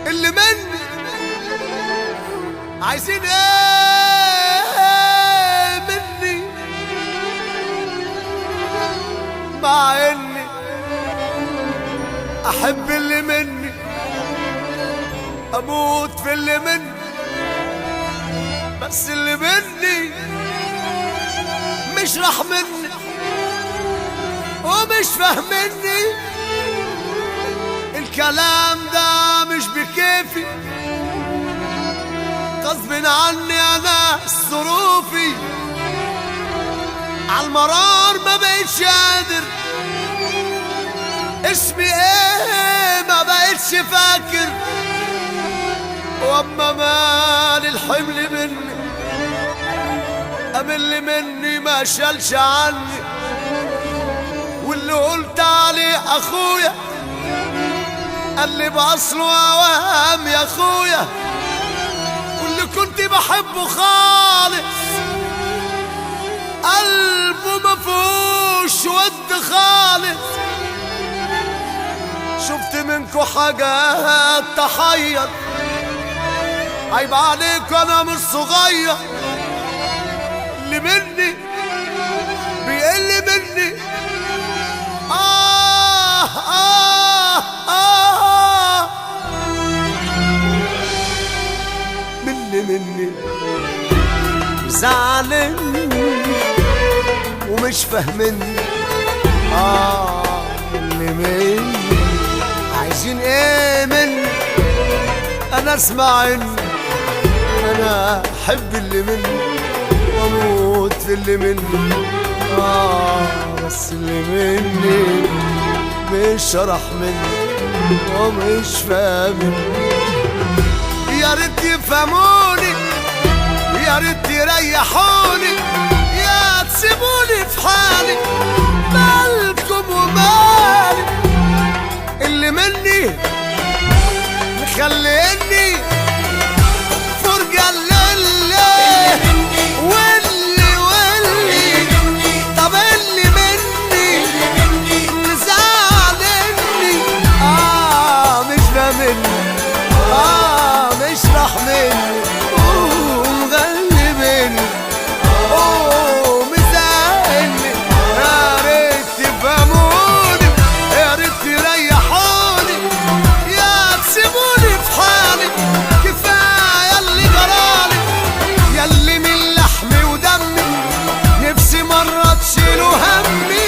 اللي مني عايزين ايه مني، مع اني احب اللي مني، اموت في اللي مني، بس اللي مني مش راح مني ومش فاهمني. الكلام ده مش بكيفي، غصب عني انا ظروفي، عالمرار ما بقتش قادر، اسمي ايه ما بقتش فاكر، واما مال الحمل مني قام اللي مني ما شالش عني، واللي قلت عليه اخويا قال لي باصله اوهام يا اخويا، واللي كنت بحبه خالص قلبه مفهوش ود خالص. شفت منكو حاجات تحير، عيب عليك انا مش صغير، اللي مني بيقل مني. مني زعلني ومش فاهمني. اللي مني عايزين ايه مني، انا اسمع اني انا احب اللي مني واموت في اللي مني. بس اللي مني مش شرح مني ومش فاهمني. يا ريت يفهموني، يا ريت يريحوني، يا تسيبوني في حالي، مالكم ومالي. اللي مني مخليني فرجة للي واللي طب اللي مني مزعلني، مش فاهمني، مش راح مني.